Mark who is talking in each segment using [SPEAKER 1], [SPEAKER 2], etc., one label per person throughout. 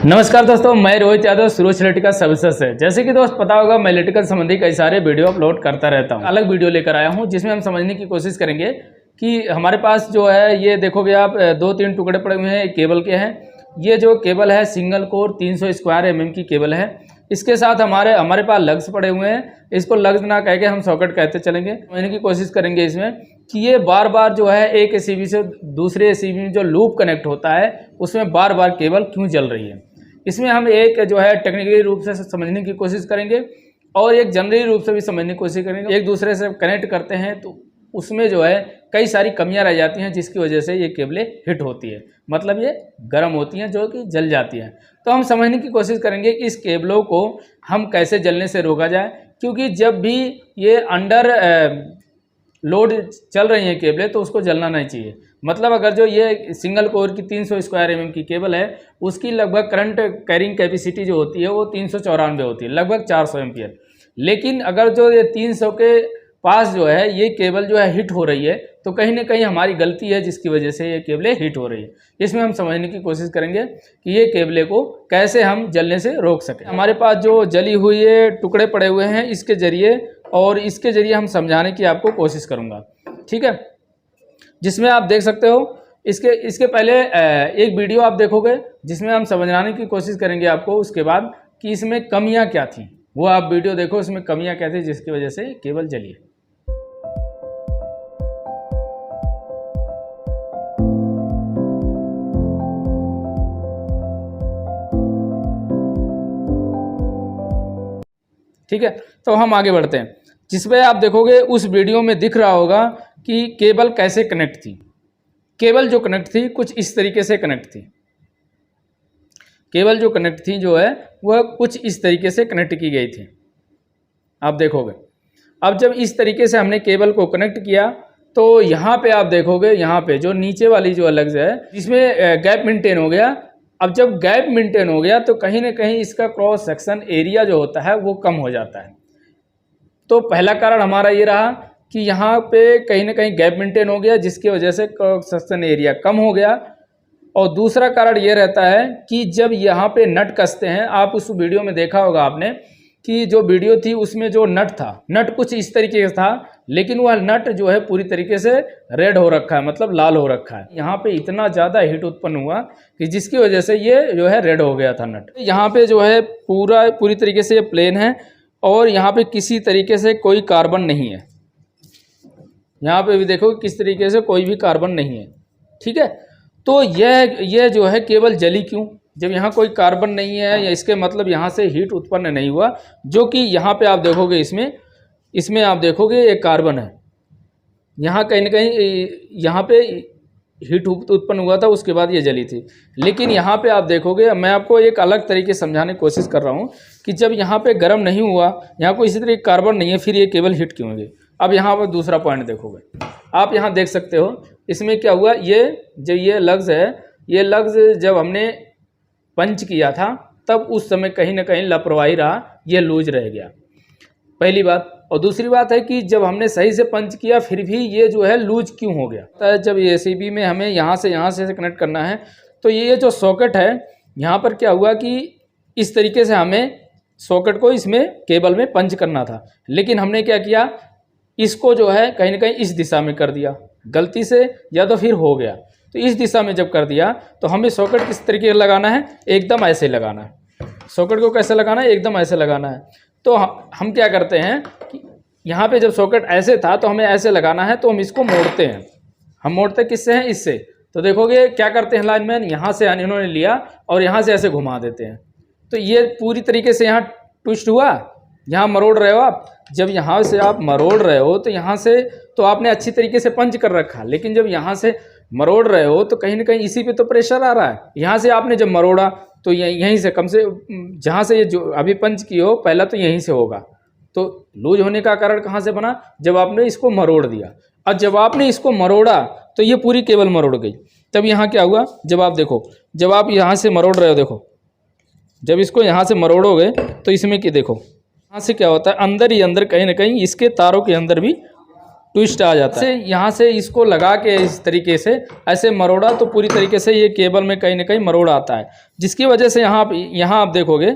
[SPEAKER 1] नमस्कार दोस्तों, मैं रोहित यादव सुरेश इलेक्ट्रिकल सर्विसेज से। जैसे कि दोस्त पता होगा, मैं इलेक्ट्रिकल संबंधी कई सारे वीडियो अपलोड करता रहता हूं। अलग वीडियो लेकर आया हूं जिसमें हम समझने की कोशिश करेंगे कि हमारे पास जो है, ये देखोगे आप 2-3 टुकड़े पड़े हुए हैं केबल के हैं। ये जो केबल है सिंगल कोर 300 स्क्वायर mm की केबल है। इसके साथ हमारे पास लग्स पड़े हुए हैं। इसको लग्स ना कह के हम सॉकेट कहते चलेंगे। समझने की कोशिश करेंगे इसमें कि ये बार बार जो है एक एसीबी से दूसरे एसीबी में जो लूप कनेक्ट होता है उसमें बार बार केबल क्यों जल रही है। इसमें हम एक जो है टेक्निकली रूप से समझने की कोशिश करेंगे और एक जनरली रूप से भी समझने की कोशिश करेंगे। एक दूसरे से कनेक्ट करते हैं तो उसमें जो है कई सारी कमियां रह जाती हैं जिसकी वजह से ये केबलें हिट होती है, मतलब ये गर्म होती हैं जो कि जल जाती हैं। तो हम समझने की कोशिश करेंगे कि इस केबलों को हम कैसे जलने से रोका जाए, क्योंकि जब भी ये अंडर लोड चल रही हैं केबलें तो उसको जलना नहीं चाहिए। मतलब अगर जो ये सिंगल कोर की 300 स्क्वायर mm की केबल है उसकी लगभग करंट कैरिंग कैपेसिटी जो होती है वो 394 होती है, लगभग 400 एम्पियर। लेकिन अगर जो ये 300 के पास जो है ये केबल जो है हिट हो रही है तो कहीं ना कहीं हमारी गलती है जिसकी वजह से ये केबलें हिट हो रही है। इसमें हम समझने की कोशिश करेंगे कि ये केबलें को कैसे हम जलने से रोक सकें। हमारे पास जो जली हुई टुकड़े पड़े हुए हैं इसके जरिए हम समझाने की आपको कोशिश करूँगा, ठीक है। जिसमें आप देख सकते हो इसके पहले एक वीडियो आप देखोगे जिसमें हम समझाने की कोशिश करेंगे आपको उसके बाद कि इसमें कमियां क्या थी। वो आप वीडियो देखो, इसमें कमियां क्या थी जिसकी वजह से केबल जली है। ठीक है, तो हम आगे बढ़ते हैं। जिसमें आप देखोगे उस वीडियो में दिख रहा होगा कि केबल कैसे कनेक्ट थी। केबल जो कनेक्ट थी कुछ इस तरीके से कनेक्ट थी। केबल जो कनेक्ट थी जो है वह कुछ इस तरीके से कनेक्ट की गई थी, आप देखोगे। अब जब इस तरीके से हमने केबल को कनेक्ट किया तो यहाँ पे आप देखोगे, यहाँ पे जो नीचे वाली जो अलग है इसमें गैप मेंटेन हो गया। अब जब गैप मेंटेन हो गया तो कहीं ना कहीं इसका क्रॉस सेक्शन एरिया जो होता है वो कम हो जाता है। तो पहला कारण हमारा ये रहा कि यहाँ पे कहीं ना कहीं गैप मेंटेन हो गया जिसकी वजह से क्रॉस सेक्शन एरिया कम हो गया। और दूसरा कारण ये रहता है कि जब यहाँ पे नट कसते हैं, आप उस वीडियो में देखा होगा आपने कि जो वीडियो थी उसमें जो नट था, नट कुछ इस तरीके से था, लेकिन वह नट जो है पूरी तरीके से रेड हो रखा है, मतलब लाल हो रखा है। यहाँ पे इतना ज़्यादा हीट उत्पन्न हुआ कि जिसकी वजह से ये जो है रेड हो गया था नट। यहाँ पे जो है पूरी तरीके से ये प्लेन है और यहाँ पे किसी तरीके से कोई कार्बन नहीं है। यहाँ पे भी देखो किस तरीके से कोई भी कार्बन नहीं है, ठीक है। तो यह जो है केबल जली क्यों, जब यहाँ कोई कार्बन नहीं है, या इसके मतलब यहाँ से हीट उत्पन्न नहीं हुआ। जो कि यहाँ पे आप देखोगे इसमें आप देखोगे एक कार्बन है, यहाँ कहीं ना कहीं यहाँ पे हीट उत्पन्न हुआ था, उसके बाद ये जली थी। लेकिन यहाँ पे आप देखोगे, मैं आपको एक अलग तरीके से समझाने की कोशिश कर रहा हूँ कि जब यहाँ पे गर्म नहीं हुआ, यहाँ कोई इसी तरह कार्बन नहीं है, फिर ये केबल हिट क्यों होगी। अब यहाँ पर दूसरा पॉइंट देखोगे, आप यहाँ देख सकते हो इसमें क्या हुआ। ये लग्स है, ये लग्स जब हमने पंच किया था तब उस समय कहीं ना कहीं लापरवाही रहा, ये लूज रह गया, पहली बात। और दूसरी बात है कि जब हमने सही से पंच किया फिर भी ये जो है लूज क्यों हो गया। तो जब ये एसीबी में हमें यहाँ से कनेक्ट करना है तो ये जो सॉकेट है यहाँ पर क्या हुआ कि इस तरीके से हमें सॉकेट को इसमें केबल में पंच करना था, लेकिन हमने क्या किया, इसको जो है कहीं ना कहीं इस दिशा में कर दिया गलती से, या तो फिर हो गया। तो इस दिशा में जब कर दिया तो हमें सॉकेट किस तरीके से लगाना है, एकदम ऐसे लगाना है। सॉकेट को कैसे लगाना है, एकदम ऐसे लगाना है। तो हम क्या करते हैं कि यहाँ पे जब सॉकेट ऐसे था तो हमें ऐसे लगाना है, तो हम इसको मोड़ते हैं। हम मोड़ते किससे हैं, इससे। तो देखोगे क्या करते हैं लाइनमैन, यहाँ से इन्होंने लिया और यहाँ से ऐसे घुमा देते हैं। तो ये पूरी तरीके से यहाँ ट्विस्ट हुआ, यहाँ मरोड़ रहे हो आप। जब यहाँ से आप मरोड़ रहे हो तो यहाँ से तो आपने अच्छी तरीके से पंच कर रखा, लेकिन जब यहाँ से मरोड़ रहे हो तो कहीं ना कहीं इसी पे तो प्रेशर आ रहा है। यहाँ से आपने जब मरोड़ा तो यहीं से कम से जहाँ से ये जो अभी पंच की हो पहला तो यहीं से होगा। तो लूज होने का कारण कहाँ से बना, जब आपने इसको मरोड़ दिया। और जब आपने इसको मरोड़ा तो ये पूरी केबल मरोड़ गई। तब यहाँ क्या हुआ, जब आप देखो, जब आप यहाँ से मरोड़ रहे हो, देखो जब इसको यहाँ से मरोड़ोगे तो इसमें कि देखो यहाँ से क्या होता है, अंदर ही अंदर कहीं ना कहीं इसके तारों के अंदर भी ट्विस्ट आ जाता है। यहाँ से इसको लगा के इस तरीके से ऐसे मरोड़ा तो पूरी तरीके से ये केबल में कहीं ना कहीं मरोड़ आता है, जिसकी वजह से यहाँ आप देखोगे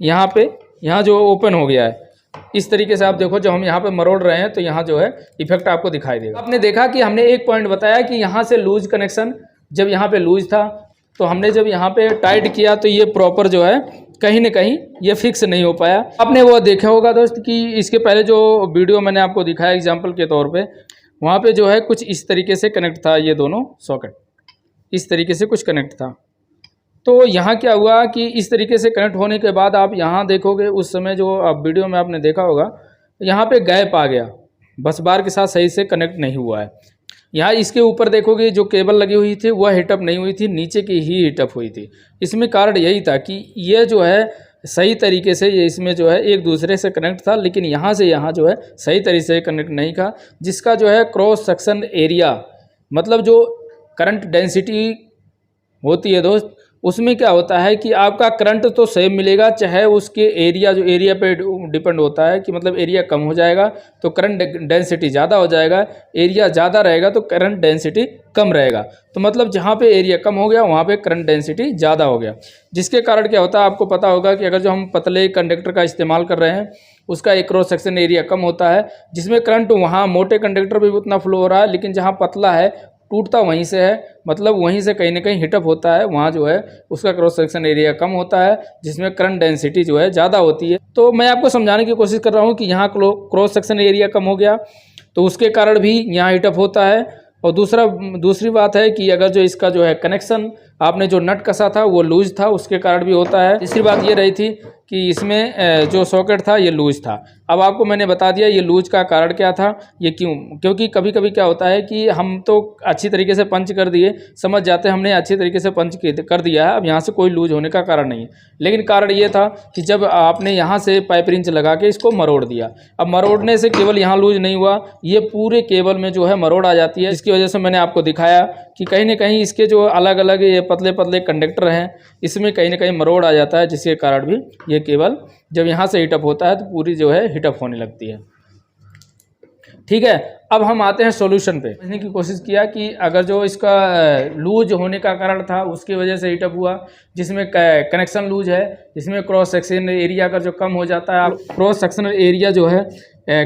[SPEAKER 1] यहाँ जो ओपन हो गया है इस तरीके से। आप देखो जब हम यहाँ पे मरोड़ रहे हैं तो यहाँ जो है इफेक्ट आपको दिखाई देगा। आपने देखा कि हमने एक पॉइंट बताया कि यहाँ से लूज कनेक्शन, जब यहाँ पे लूज था तो हमने जब यहाँ पे टाइट किया तो ये प्रॉपर जो है कहीं ना कहीं ये फिक्स नहीं हो पाया। आपने वो देखा होगा दोस्त कि इसके पहले जो वीडियो मैंने आपको दिखाया एग्जाम्पल के तौर पे, वहाँ पे जो है कुछ इस तरीके से कनेक्ट था, ये दोनों सॉकेट इस तरीके से कुछ कनेक्ट था। तो यहाँ क्या हुआ कि इस तरीके से कनेक्ट होने के बाद आप यहाँ देखोगे उस समय जो आप वीडियो में आपने देखा होगा यहाँ पे गैप आ गया, बस बार के साथ सही से कनेक्ट नहीं हुआ है। यहाँ इसके ऊपर देखोगे जो केबल लगी हुई थी वह हीटअप नहीं हुई थी, नीचे की ही हीटअप हुई थी। इसमें कारण यही था कि ये जो है सही तरीके से ये इसमें जो है एक दूसरे से कनेक्ट था, लेकिन यहाँ से यहाँ जो है सही तरीके से कनेक्ट नहीं था, जिसका जो है क्रॉस सेक्शन एरिया मतलब जो करंट डेंसिटी होती है दोस्त, उसमें क्या होता है कि आपका करंट तो सेम मिलेगा, चाहे उसके एरिया जो एरिया पे डिपेंड होता है कि मतलब एरिया कम हो जाएगा तो करंट डेंसिटी ज़्यादा हो जाएगा, एरिया ज़्यादा रहेगा तो करंट डेंसिटी कम रहेगा। तो मतलब जहाँ पे एरिया कम हो गया वहाँ पे करंट डेंसिटी ज़्यादा हो गया, जिसके कारण क्या होता है आपको पता होगा कि अगर जो हम पतले कंडक्टर का इस्तेमाल कर रहे हैं उसका एक क्रॉस सेक्शन एरिया कम होता है, जिसमें करंट वहाँ मोटे कंडक्टर भी उतना फ्लो हो रहा है, लेकिन जहाँ पतला है टूटता वहीं से है, मतलब वहीं से कहीं ना कहीं हिटअप होता है, वहाँ जो है उसका क्रॉस सेक्शन एरिया कम होता है, जिसमें करंट डेंसिटी जो है ज़्यादा होती है। तो मैं आपको समझाने की कोशिश कर रहा हूँ कि यहाँ क्रॉस सेक्शन एरिया कम हो गया तो उसके कारण भी यहाँ हिटअप होता है। और दूसरी बात है कि अगर जो इसका जो है कनेक्शन आपने जो नट कसा था वो लूज था, उसके कारण भी होता है। तीसरी बात ये रही थी कि इसमें जो सॉकेट था ये लूज था। अब आपको मैंने बता दिया ये लूज का कारण क्या था, ये क्यों, क्योंकि कभी कभी क्या होता है कि हम तो अच्छी तरीके से पंच कर दिए, समझ जाते हैं हमने अच्छी तरीके से पंच कर दिया है, अब यहाँ से कोई लूज होने का कारण नहीं है, लेकिन कारण ये था कि जब आपने यहाँ से पाइप रिंच लगा के इसको मरोड़ दिया, अब मरोड़ने से केवल यहाँ लूज नहीं हुआ, ये पूरे केबल में जो है मरोड़ आ जाती है, जिसकी वजह से मैंने आपको दिखाया कि कहीं ना कहीं इसके जो अलग अलग ये पतले पतले कंडक्टर हैं इसमें कहीं ना कहीं मरोड़ आ जाता है, जिसके कारण भी ये केबल जब यहाँ से हीटअप होता है तो पूरी जो है हीटअप होने लगती है। ठीक है, अब हम आते हैं सॉल्यूशन पे। समझने की कोशिश किया कि अगर जो इसका लूज होने का कारण था उसकी वजह से हीटअप हुआ, जिसमें कनेक्शन लूज है, जिसमें क्रॉस सेक्शन एरिया का जो कम हो जाता है, क्रॉस सेक्शनल एरिया जो है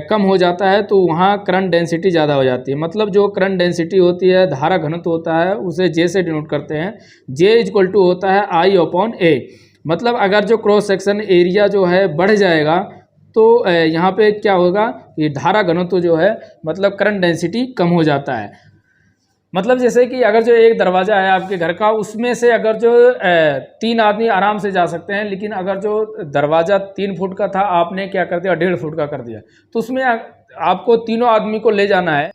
[SPEAKER 1] कम हो जाता है तो वहाँ करंट डेंसिटी ज़्यादा हो जाती है। मतलब जो करंट डेंसिटी होती है, धारा घनत्व होता है, उसे जे से डिनोट करते हैं। जे इक्वल टू होता है I/A। मतलब अगर जो क्रॉस सेक्शन एरिया जो है बढ़ जाएगा तो यहाँ पे क्या होगा, ये धारा घनत्व जो है मतलब करंट डेंसिटी कम हो जाता है। मतलब जैसे कि अगर जो एक दरवाज़ा है आपके घर का, उसमें से अगर जो 3 आदमी आराम से जा सकते हैं, लेकिन अगर जो दरवाज़ा 3 फुट का था आपने क्या कर दिया 1.5 फुट का कर दिया, तो उसमें आपको तीनों आदमी को ले जाना है,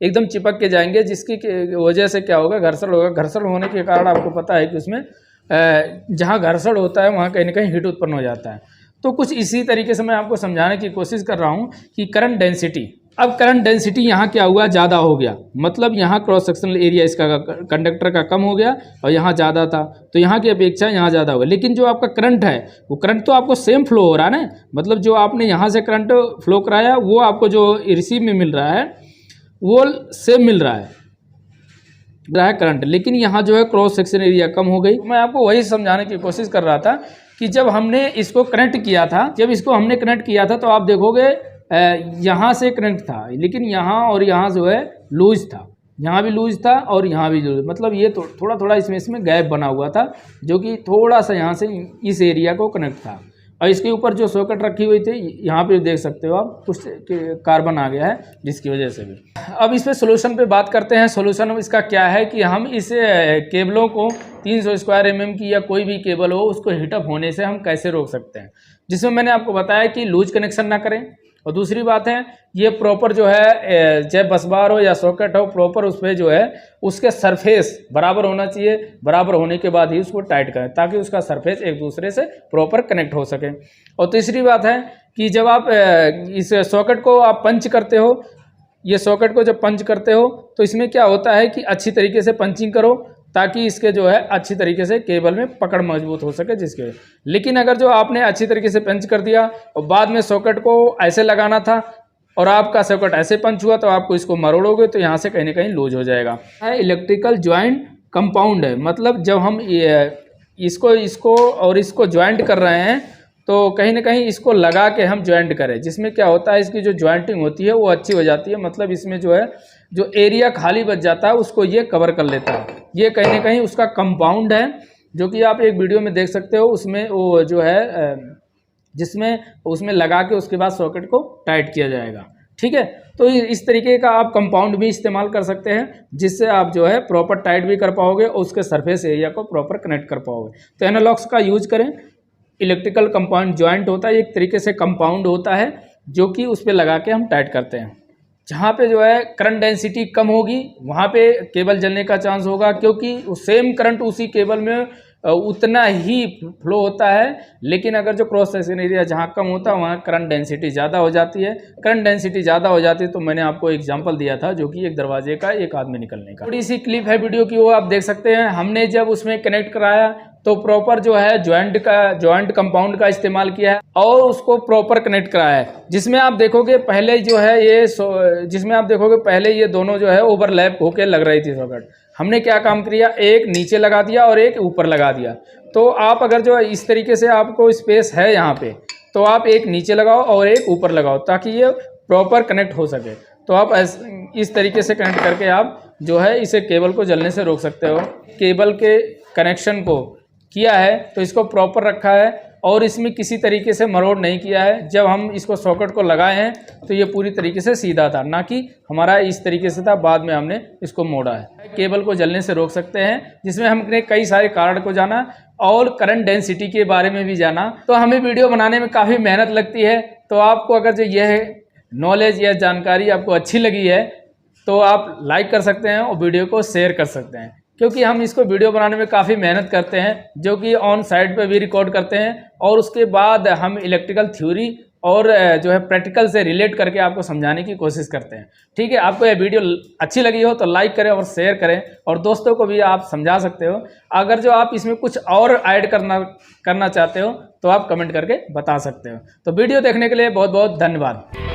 [SPEAKER 1] एकदम चिपक के जाएंगे, जिसकी वजह से क्या होगा, घर्षण होगा। घर्षण होने के कारण आपको पता है कि उसमें जहाँ घर्षण होता है वहाँ कहीं ना कहीं हीट उत्पन्न हो जाता है। तो कुछ इसी तरीके से मैं आपको समझाने की कोशिश कर रहा हूँ कि करंट डेंसिटी, अब करंट डेंसिटी यहाँ क्या हुआ, ज़्यादा हो गया, मतलब यहाँ क्रॉस सेक्शनल एरिया इसका कंडक्टर का कम हो गया और यहाँ ज़्यादा था, तो यहाँ की अपेक्षा यहाँ ज़्यादा होगा। लेकिन जो आपका करंट है वो करंट तो आपको सेम फ्लो हो रहा है ना, मतलब जो आपने यहाँ से करंट फ्लो कराया वो आपको जो रिसीव में मिल रहा है वो सेम मिल रहा है करंट, लेकिन यहाँ जो है क्रॉस सेक्शन एरिया कम हो गई। मैं आपको वही समझाने की कोशिश कर रहा था कि जब हमने इसको कनेक्ट किया था, तो आप देखोगे यहाँ से कनेक्ट था, लेकिन यहाँ और यहाँ जो है लूज था, यहाँ भी लूज था और यहाँ भी लूज, मतलब ये तो थोड़ा थोड़ा इसमें गैप बना हुआ था, जो कि थोड़ा सा यहाँ से इस एरिया को कनेक्ट था। और इसके ऊपर जो सॉकेट रखी हुई थी यहाँ पे देख सकते हो आप, कुछ कार्बन आ गया है जिसकी वजह से भी। अब इस पे सोल्यूशन पे बात करते हैं। सोल्यूशन इसका क्या है कि हम इस केबलों को 300 स्क्वायर mm की या कोई भी केबल हो उसको हीटअप होने से हम कैसे रोक सकते हैं, जिसमें मैंने आपको बताया कि लूज कनेक्शन ना करें, और दूसरी बात है ये प्रॉपर जो है चाहे बस बार हो या सॉकेट हो, प्रॉपर उस पर जो है उसके सरफेस बराबर होना चाहिए, बराबर होने के बाद ही उसको टाइट करें ताकि उसका सरफेस एक दूसरे से प्रॉपर कनेक्ट हो सके। और तीसरी बात है कि जब आप इस सॉकेट को आप पंच करते हो, ये सॉकेट को जब पंच करते हो तो इसमें क्या होता है कि अच्छी तरीके से पंचिंग करो ताकि इसके जो है अच्छी तरीके से केबल में पकड़ मजबूत हो सके जिसके। लेकिन अगर जो आपने अच्छी तरीके से पंच कर दिया और बाद में सॉकेट को ऐसे लगाना था और आपका सर्किट ऐसे पंच हुआ तो आपको इसको मरोड़ोगे तो यहाँ से कहीं ना कहीं लूज हो जाएगा। इलेक्ट्रिकल ज्वाइंट कंपाउंड है, मतलब जब हम इसको और इसको ज्वाइंट कर रहे हैं तो कहीं ना कहीं इसको लगा के हम ज्वाइंट करें, जिसमें क्या होता है इसकी जो ज्वाइंटिंग होती है वो अच्छी हो जाती है। मतलब इसमें जो है जो एरिया खाली बच जाता है उसको ये कवर कर लेता है। ये कहीं ना कहीं उसका कंपाउंड है, जो कि आप एक वीडियो में देख सकते हो। उसमें वो जो है जिसमें उसमें लगा के उसके बाद सॉकेट को टाइट किया जाएगा। ठीक है, तो इस तरीके का आप कंपाउंड भी इस्तेमाल कर सकते हैं, जिससे आप जो है प्रॉपर टाइट भी कर पाओगे और उसके सरफेस एरिया को प्रॉपर कनेक्ट कर पाओगे। तो एनालॉग्स का यूज करें। इलेक्ट्रिकल कंपाउंड ज्वाइंट होता है, एक तरीके से कंपाउंड होता है जो कि उस पर लगा के हम टाइट करते हैं। जहाँ पे जो है करंट डेंसिटी कम होगी वहाँ पे केबल जलने का चांस होगा, क्योंकि सेम करंट उसी केबल में उतना ही फ्लो होता है। लेकिन अगर जो क्रॉस सेक्शन एरिया जहाँ कम होता है वहाँ करंट डेंसिटी ज़्यादा हो जाती है। करंट डेंसिटी ज़्यादा हो जाती है तो मैंने आपको एग्जांपल दिया था, जो कि एक दरवाजे का एक आदमी निकलने का। थोड़ी सी क्लिप है वीडियो की, वो आप देख सकते हैं। हमने जब उसमें कनेक्ट कराया तो प्रॉपर जो है ज्वाइंट कंपाउंड का इस्तेमाल किया है और उसको प्रॉपर कनेक्ट कराया है, जिसमें आप देखोगे पहले जो है ये दोनों जो है ओवरलैप होके लग रही थी सॉकेट। हमने क्या काम किया, एक नीचे लगा दिया और एक ऊपर लगा दिया। तो आप अगर जो इस तरीके से आपको स्पेस है यहाँ पे, तो आप एक नीचे लगाओ और एक ऊपर लगाओ ताकि ये प्रॉपर कनेक्ट हो सके। तो आप इस तरीके से कनेक्ट करके आप जो है इसे केबल को जलने से रोक सकते हो। केबल के कनेक्शन को किया है तो इसको प्रॉपर रखा है और इसमें किसी तरीके से मरोड़ नहीं किया है। जब हम इसको सॉकेट को लगाए हैं तो ये पूरी तरीके से सीधा था, ना कि हमारा इस तरीके से था, बाद में हमने इसको मोड़ा है। केबल को जलने से रोक सकते हैं, जिसमें हमने कई सारे कारण को जाना और करंट डेंसिटी के बारे में भी जाना। तो हमें वीडियो बनाने में काफ़ी मेहनत लगती है। तो आपको अगर जो यह नॉलेज या जानकारी आपको अच्छी लगी है तो आप लाइक कर सकते हैं और वीडियो को शेयर कर सकते हैं, क्योंकि हम इसको वीडियो बनाने में काफ़ी मेहनत करते हैं, जो कि ऑन साइट पे भी रिकॉर्ड करते हैं और उसके बाद हम इलेक्ट्रिकल थ्योरी और जो है प्रैक्टिकल से रिलेट करके आपको समझाने की कोशिश करते हैं। ठीक है, आपको यह वीडियो अच्छी लगी हो तो लाइक करें और शेयर करें और दोस्तों को भी आप समझा सकते हो। अगर जो आप इसमें कुछ और ऐड करना चाहते हो तो आप कमेंट करके बता सकते हो। तो वीडियो देखने के लिए बहुत बहुत धन्यवाद।